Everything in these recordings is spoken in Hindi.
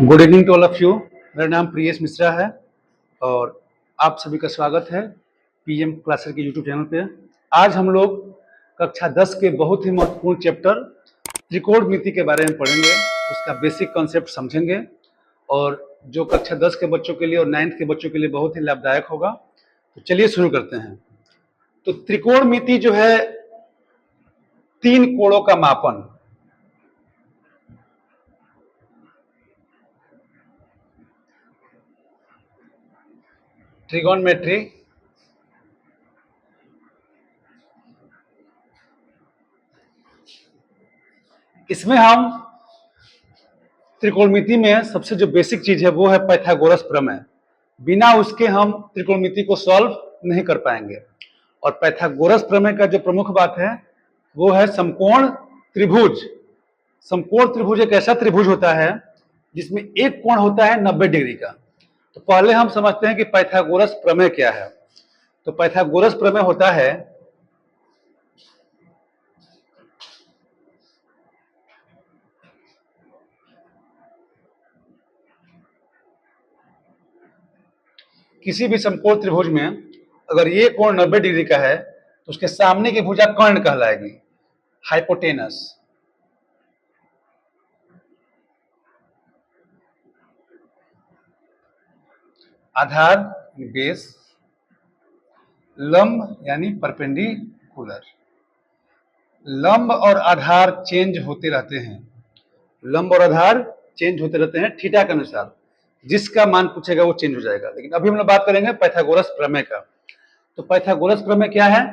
Good evening to all of you. मेरा नाम प्रियेश मिश्रा है और आप सभी का स्वागत है पीएम क्लासेस के यूट्यूब चैनल पे। आज हम लोग कक्षा 10 के बहुत ही महत्वपूर्ण चैप्टर त्रिकोणमिति के बारे में पढ़ेंगे, उसका बेसिक कॉन्सेप्ट समझेंगे और जो कक्षा 10 के बच्चों के लिए और 9th के बच्चों के लिए बहुत ही लाभदायक होगा। तो चलिए शुरू करते हैं। तो त्रिकोणमिति जो है तीन कोणों का मापन। ट्रिगोनमेट्री इसमें हम त्रिकोणमिति में सबसे जो बेसिक चीज है वो है पाइथागोरस प्रमेय। बिना उसके हम त्रिकोणमिति को सॉल्व नहीं कर पाएंगे। और पाइथागोरस प्रमेय का जो प्रमुख बात है वो है समकोण त्रिभुज। समकोण त्रिभुज एक ऐसा त्रिभुज होता है जिसमें एक कोण होता है 90 डिग्री का। तो पहले हम समझते हैं कि पाइथागोरस प्रमेय क्या है। तो पाइथागोरस प्रमेय होता है किसी भी समकोण त्रिभुज में अगर ये कोण 90 डिग्री का है तो उसके सामने की भुजा कर्ण कहलाएगी, हाइपोटेनस। आधार बेस, लंब यानी परपेंडिकुलर। लंब और आधार चेंज होते रहते हैं, लंब और आधार चेंज होते रहते हैं थीटा के अनुसार। जिसका मान पूछेगा वो चेंज हो जाएगा। लेकिन अभी हम लोग बात करेंगे पाइथागोरस प्रमेय का। तो पाइथागोरस प्रमेय क्या है?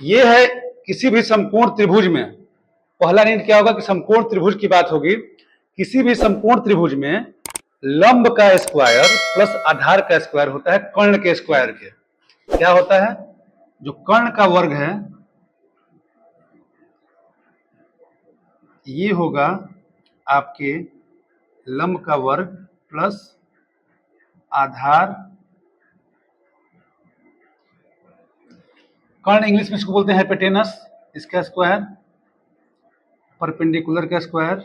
ये है किसी भी समकोण त्रिभुज में, पहला नीड क्या होगा कि समकोण त्रिभुज की बात होगी। किसी भी समकोण त्रिभुज में लंब का स्क्वायर प्लस आधार का स्क्वायर होता है कर्ण के स्क्वायर के। क्या होता है? जो कर्ण का वर्ग है ये होगा आपके लंब का वर्ग प्लस आधार। कर्ण इंग्लिश में इसको बोलते हैं हाइपोटेनस, इसका स्क्वायर, परपेंडिकुलर का स्क्वायर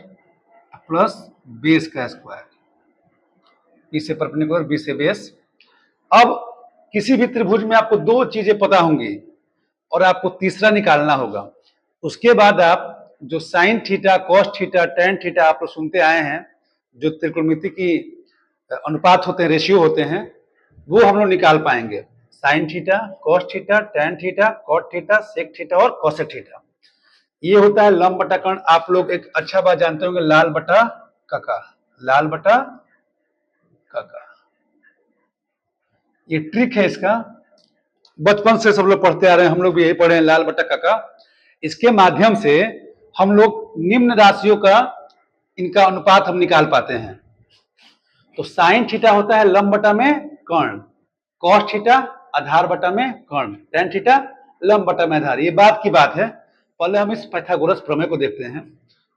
प्लस बेस का स्क्वायर। बी से परपेंडिकुलर, बी से बेस। अब किसी भी त्रिभुज में आपको दो चीजें पता होंगी और आपको तीसरा निकालना होगा। उसके बाद आप जो sign theta, cos theta, tan theta आप लोग सुनते आए हैं, जो त्रिकोणमिति की अनुपात होते हैं, रेशियो होते हैं, वो हम लोग निकाल पाएंगे। Sine theta, cos theta, tan theta, cot theta, sec theta और कोसेक थीटा। ये होता है लंब बटा कर्ण। आप लोग एक अच्छा बात जानते होंगे, लाल बटा काका, लाल बटा काका। ये ट्रिक है इसका, बचपन से सब लोग पढ़ते आ रहे हैं, हम लोग भी यही पढ़े हैं, लाल बटा काका। इसके माध्यम से हम लोग निम्न राशियों का इनका अनुपात हम निकाल पाते हैं। तो साइन थीटा होता है लंब बटा में कर्ण, कॉस थीटा आधार बटा में कर्ण, टैन थीटा लंब बटा में आधार। ये बात की बात है। पहले हम इस पाइथागोरस प्रमेय को देखते हैं।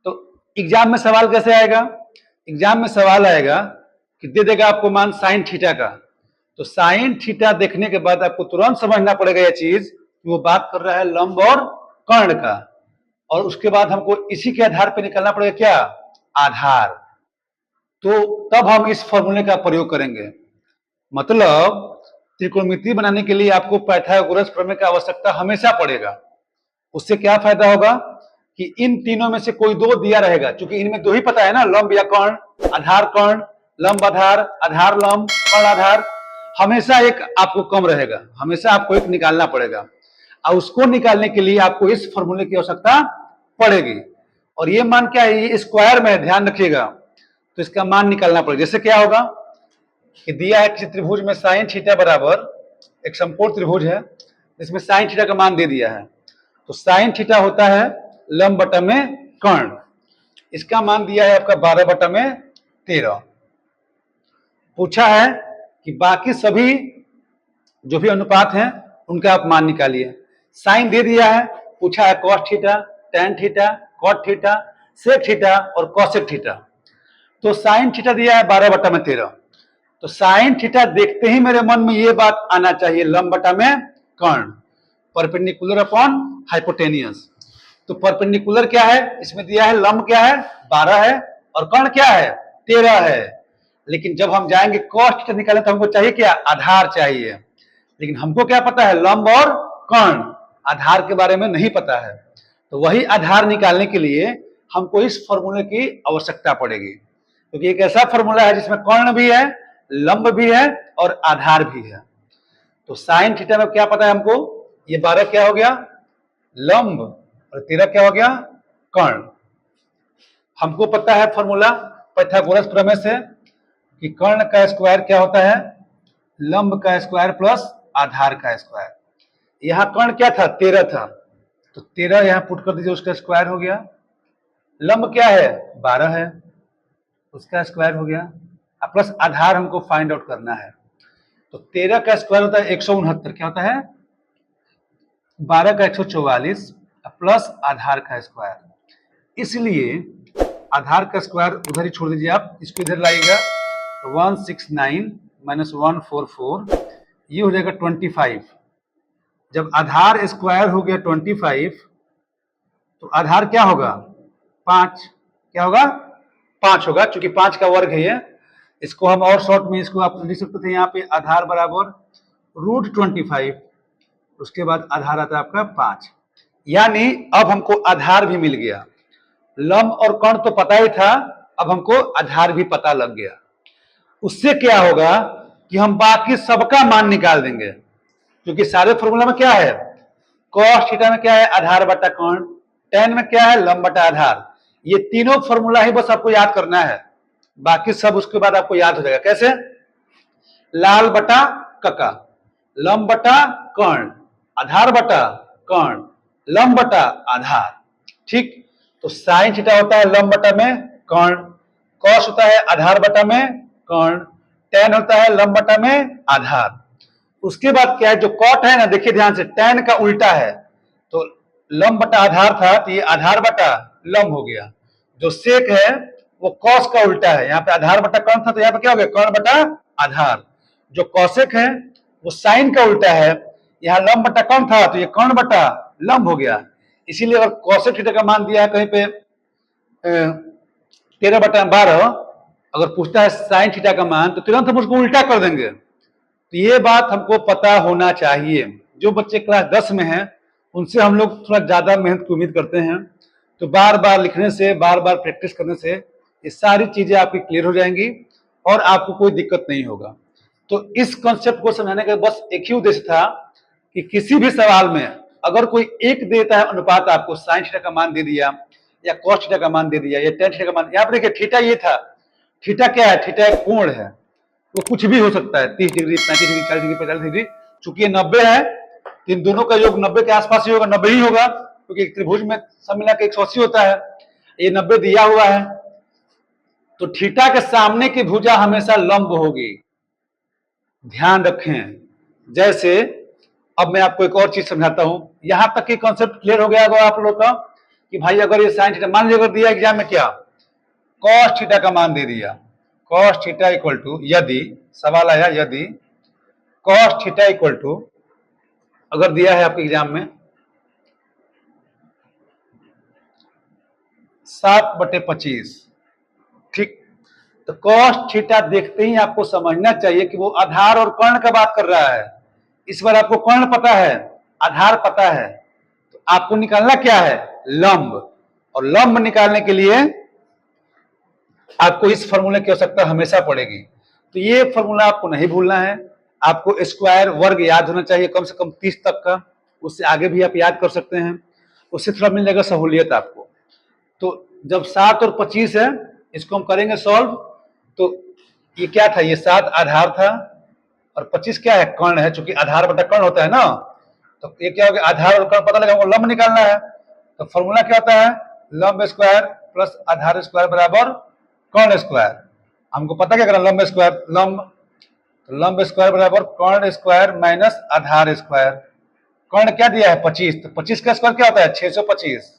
तो एग्जाम में सवाल कैसे आएगा? एग्जाम में सवाल आएगा कि दे देगा आपको मान साइन थीटा का। तो साइन थीटा देखने के बाद आपको तुरंत समझना पड़ेगा यह चीज कि वो बात कर रहा है लंब और कर्ण का। और उसके बाद हमको इसी के आधार पर निकालना पड़ेगा क्या? आधार। तो तब हम इस फॉर्मूले का प्रयोग करेंगे। मतलब त्रिकोणमिति बनाने के लिए आपको पाइथागोरस प्रमेय की आवश्यकता हमेशा पड़ेगा। उससे क्या फायदा होगा कि इन तीनों में से कोई दो दिया रहेगा, क्योंकि इनमें दो ही पता है ना, लंब या कर्ण, आधार कर्ण, लंब आधार, आधार लंब, कर्ण आधार। हमेशा एक आपको कम रहेगा, हमेशा आपको एक निकालना पड़ेगा। और उसको निकालने के लिए आपको इस फॉर्मूले की आवश्यकता पड़ेगी। और ये मान क्या है? ये स्क्वायर में है, ध्यान रखिएगा। तो इसका मान निकालना पड़ेगा। जैसे क्या होगा कि दिया है किसी त्रिभुज में साइन थीटा बराबर, एक समकोण त्रिभुज है जिसमें साइन थीटा का मान दे दिया है। तो साइन थीटा होता है लंब बटा में कर्ण, इसका मान दिया है आपका 12 बटा में 13। पूछा है कि बाकी सभी जो भी अनुपात हैं उनका आप मान निकालिए। साइन दे दिया है, पूछा है cos theta, tan theta, cot theta, sec theta और कोसेक थीटा। तो साइन थीटा दिया है 12 बटा में 13। तो साइन थीटा देखते ही मेरे मन में ये बात आना चाहिए, लंब बटा में कर्ण, परपेंडिकुलर अपॉन हाइपोटेनियस। तो परपेंडिकुलर क्या है? इसमें दिया है लंब क्या है? 12 है और कर्ण क्या है? 13 है। लेकिन जब हम जाएंगे कॉस थीटा निकालने तो हमको चाहिए क्या, आधार चाहिए। लेकिन हमको क्या पता है, लंब और कर्ण, आधार के बारे में नहीं पता है। तो वही आधार निकालने के लिए हमको इस फॉर्मूले की आवश्यकता पड़ेगी, क्योंकि एक ऐसा फॉर्मूला है जिसमें कर्ण भी है, लंब भी है और आधार भी है। तो साइन थीटा में क्या पता है हमको, ये 12 क्या हो गया, लंब, और 13 क्या हो गया, कर्ण। हमको पता है फॉर्मूला पाइथागोरस प्रमेय से कि कर्ण का स्क्वायर क्या होता है, लंब का स्क्वायर प्लस आधार का स्क्वायर। यहां कर्ण क्या था, 13 था, तो 13 यहां पुट कर दीजिए, उसका स्क्वायर हो गया। लंब क्या है, 12 है, उसका स्क्वायर हो गया, प्लस आधार हमको फाइंड आउट करना है। तो 13 का स्क्वायर होता है 169, क्या होता है 12 का 144 प्लस आधार का स्क्वायर। इसलिए आधार का स्क्वायर उधर ही छोड़ दीजिए आप, इसको इधर लाइएगा, तो 169 माइनस 144, ये हो जाएगा 25। जब आधार स्क्वायर हो गया 25, तो आधार क्या होगा, 5, क्या होगा, 5 होगा, क्योंकि 5 का वर्ग है ये। इसको हम और शॉर्ट में इसको आप लिख सकते थे यहाँ पे, आधार बराबर √25, उसके बाद आधार आता है आपका 5। यानी अब हमको आधार भी मिल गया, लंब और कर्ण तो पता ही था, अब हमको आधार भी पता लग गया। उससे क्या होगा कि हम बाकी सबका मान निकाल देंगे, क्योंकि सारे फॉर्मूला में क्या है, कॉस थीटा में क्या है, आधार बटा कर्ण, टेन में क्या है, लंब बटा आधार। ये तीनों फॉर्मूला ही बस आपको याद करना है, बाकी सब उसके बाद आपको याद हो जाएगा। कैसे, लाल बटा कका, लंब बटा कर्ण, आधार बटा कर्ण, लंब बटा आधार। ठीक, तो साइन थीटा होता है लंब बटा में कर्ण, कॉस होता है आधार बटा में कर्ण, टेन होता है लंब बटा में आधार। उसके बाद क्या है, जो कॉट है ना, देखिए ध्यान से, टेन का उल्टा है, तो लंब बटा आधार था, तो ये आधार बटा लंब हो गया। जो सेक है वो कॉस का उल्टा है, यहाँ पे आधार बटा कर्ण था, तो यहाँ पे क्या हो गया, कर्ण बटा आधार। जो कॉसेक है वो साइन का उल्टा है, यहाँ लंब बटा कर्ण था, तो ये कर्ण बटा लंब हो गया। इसीलिए अगर कॉसेक थीटा का मान दिया है कहीं पे 13/12, अगर पूछता है साइन थीटा का मान, तो तुरंत हम उसको उल्टा कर देंगे। तो ये बात हमको पता होना चाहिए। जो बच्चे क्लास 10 में हैं उनसे हम लोग थोड़ा ज्यादा मेहनत की उम्मीद करते हैं, तो बार बार लिखने से, बार बार प्रैक्टिस करने से ये सारी चीजें आपकी क्लियर हो जाएंगी और आपको कोई दिक्कत नहीं होगा। तो इस कॉन्सेप्ट को समझाने का बस एक ही उद्देश्य था कि किसी भी सवाल में अगर कोई एक देता है अनुपात, आपको साइन थीटा का मान दे दिया या कॉस थीटा का मान दे दिया या टेन थीटा का मान, यहाँ पर देखिए थीटा ये था, थीटा क्या है, थीटा एक कोण है, वो कुछ भी हो सकता है, 30 डिग्री, 35 डिग्री, 40 डिग्री, 45 डिग्री। चूंकि ये 90 है, तो इन दोनों का योग 90 के आसपास ही होगा, 90 ही होगा, क्योंकि त्रिभुज में सब मिला के 180 होता है, ये 90 दिया हुआ है। तो थीटा के सामने की भुजा हमेशा लंब होगी, ध्यान रखें। जैसे अब मैं आपको एक और चीज समझाता हूं, यहां तक की कॉन्सेप्ट क्लियर हो गया होगा आप लोग का कि भाई अगर ये साइन थीटा मान लीजिए, अगर दिया एग्जाम में क्या, कॉस थीटा का मान दे दिया, कॉस थीटा इक्वल टू, यदि सवाल आया, यदि कॉस थीटा इक्वल टू, अगर दिया है आपके एग्जाम में 7/25, ठीक, तो कॉस थीटा देखते ही आपको समझना चाहिए कि वो आधार और कर्ण का बात कर रहा है। इस बार आपको कर्ण पता है, आधार पता है, तो आपको निकालना क्या है, लंब। और लंब निकालने के लिए आपको इस फॉर्मूले की आवश्यकता हमेशा पड़ेगी। तो ये फॉर्मूला आपको नहीं भूलना है। आपको स्क्वायर वर्ग याद होना चाहिए कम से कम 30 तक का, उससे आगे भी आप याद कर सकते हैं, उससे थोड़ा मिल जाएगा सहूलियत आपको। तो जब 7 और 25 है, इसको हम करेंगे सॉल्व। तो ये क्या था, ये 7 आधार था और 25 क्या है, कर्ण है, चूंकि आधार बटा कर्ण होता है ना, तो ये क्या हो गया, आधार और कर्ण पता लगा, हमको लंब निकालना है। तो फॉर्मूला क्या होता है, लंब स्क्वायर प्लस आधार स्क्वायर बराबर कर्ण स्क्वायर। हमको पता क्या करना, लंब स्क्वायर लंब, तो लंब स्क्वायर बराबर कर्ण स्क्वायर माइनस आधार स्क्वायर। कर्ण क्या दिया है, 25, तो 25 का स्क्वायर क्या होता है, 625,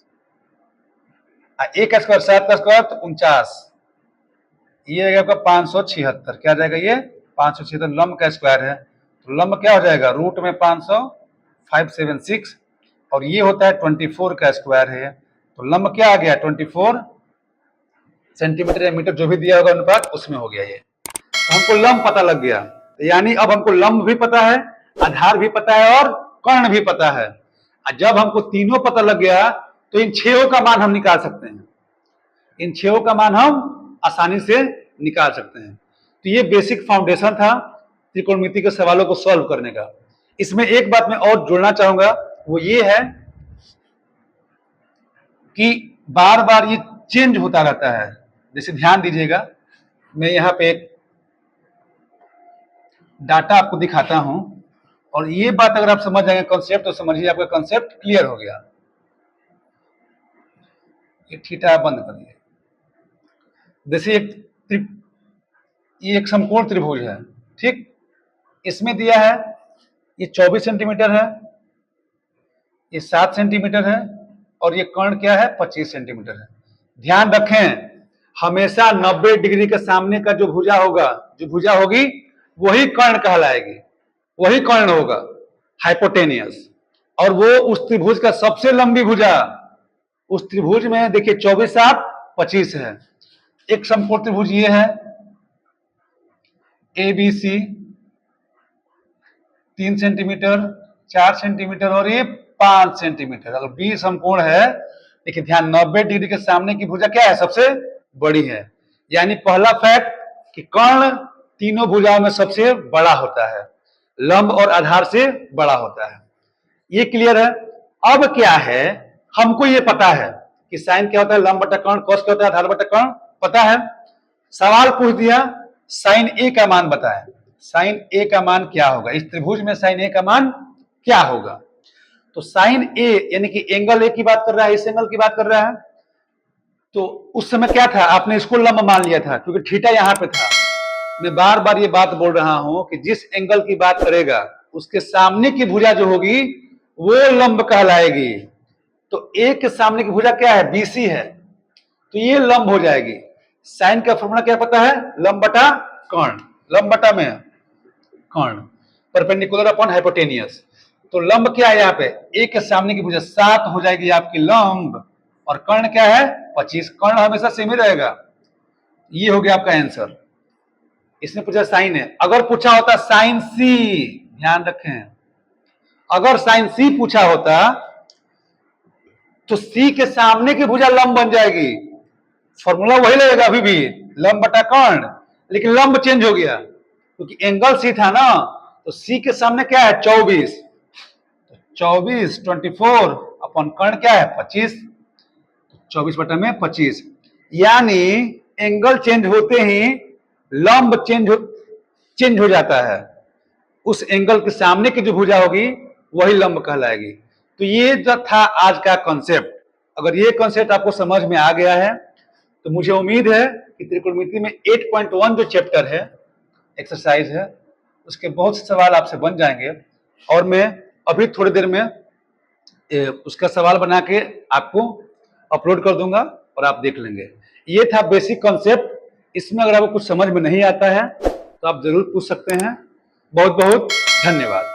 एक का स्क्वायर 7 का स्क्वायर तो 49, ये आ गया आपका 576, क्या जाएगा ये 576, लंब का स्क्वायर है, तो लंब क्या हो जाएगा, रूट में 500, 576, और ये होता है 24 का स्क्वायर है, तो लंब क्या आ गया 24 सेंटीमीटर या मीटर, जो भी दिया होगा अनुपात उसमें हो गया ये। तो हमको लंब पता लग गया, यानी अब हमको लंब भी पता है, आधार भी पता है और कर्ण भी पता है। और जब हमको तीनों पता लग गया तो इन छहों का मान हम निकाल सकते हैं, इन छहों का मान हम आसानी से निकाल सकते हैं। तो ये बेसिक फाउंडेशन था त्रिकोणमिति के सवालों को सॉल्व करने का। इसमें एक बात मैं और जोड़ना चाहूंगा, वो ये है कि बार बार ये चेंज होता रहता है। जैसे ध्यान दीजिएगा, मैं यहाँ पे एक डाटा आपको दिखाता हूं, और ये बात अगर आप समझ जाएंगे कॉन्सेप्ट, तो समझिए आपका कॉन्सेप्ट क्लियर हो गया। ये थीटा बंद कर दिए। जैसे ये एक समकोण त्रिभुज है, ठीक, इसमें दिया है ये 24 सेंटीमीटर है, ये 7 सेंटीमीटर है, और ये कर्ण क्या है 25 सेंटीमीटर है। ध्यान रखें, हमेशा 90 डिग्री के सामने का जो भुजा होगा, जो भुजा होगी वही कर्ण कहलाएगी, वही कर्ण होगा हाइपोटेनियस। और वो उस त्रिभुज का सबसे लंबी भुजा, उस त्रिभुज में देखिए 24 7 25 है। एक समकोण त्रिभुज ये है ABC, 3 सेंटीमीटर, 4 सेंटीमीटर और ये 5 सेंटीमीटर। अगर बी समकोण है, देखिए ध्यान, 90 डिग्री के सामने की भुजा क्या है सबसे बड़ी है। यानी पहला फैक्ट कि कर्ण तीनों भुजाओं में सबसे बड़ा होता है, लंब और आधार से बड़ा होता है। ये क्लियर है। अब क्या है, हमको ये पता है कि साइन क्या होता है लंब बटा कर्ण, कॉस क्या होता है आधार बटा कर्ण, पता है। सवाल पूछ दिया साइन ए का मान बताएं, साइन ए का मान क्या होगा, इस त्रिभुज में साइन ए का मान क्या होगा। तो साइन ए यानी कि एंगल ए की बात कर रहा है, इस एंगल की बात कर रहा है। तो उस समय क्या था, आपने इसको लंब मान लिया था क्योंकि थीटा यहां पे था। मैं बार बार ये बात बोल रहा हूं कि जिस एंगल की बात करेगा उसके सामने की भुजा जो होगी वो लंब कहलाएगी। तो ए के सामने की भुजा क्या है, बीसी है, तो ये लंब हो जाएगी। साइन का फॉर्मूला क्या पता है, लंब बटा कर्ण, लंब बटा में कर्ण, परपेंडिकुलर अपॉन हाइपोटेनियस। तो लंब क्या है यहाँ पे, ए के सामने की भुजा 7 हो जाएगी आपकी लंब, और कर्ण क्या है 25। कर्ण हमेशा सेम ही रहेगा। ये हो गया आपका आंसर। इसने पूछा साइन है, अगर पूछा होता साइन सी, ध्यान रखें, अगर साइन सी पूछा होता तो सी के सामने की भुजा लंब बन जाएगी, फॉर्मूला वही लगेगा अभी भी, लंब बटा कर्ण, लेकिन लंब चेंज हो गया क्योंकि एंगल सी था ना। तो सी के सामने क्या है 24, 24 अपन कर्ण क्या है 25, 24 बटा में 25। यानी एंगल चेंज होते ही लंब चेंज हो जाता है, उस एंगल के सामने की जो भुजा होगी वही लंब कहलाएगी। तो ये जो था आज का कॉन्सेप्ट, अगर ये कॉन्सेप्ट आपको समझ में आ गया है तो मुझे उम्मीद है कि त्रिकोणमिति में 8.1 जो चैप्टर है, एक्सरसाइज है, उसके बहुत से सवाल आपसे बन जाएंगे। और मैं अभी थोड़ी देर में उसका सवाल बना के आपको अपलोड कर दूंगा और आप देख लेंगे। ये था बेसिक कॉन्सेप्ट। इसमें अगर आपको कुछ समझ में नहीं आता है तो आप जरूर पूछ सकते हैं। बहुत बहुत धन्यवाद।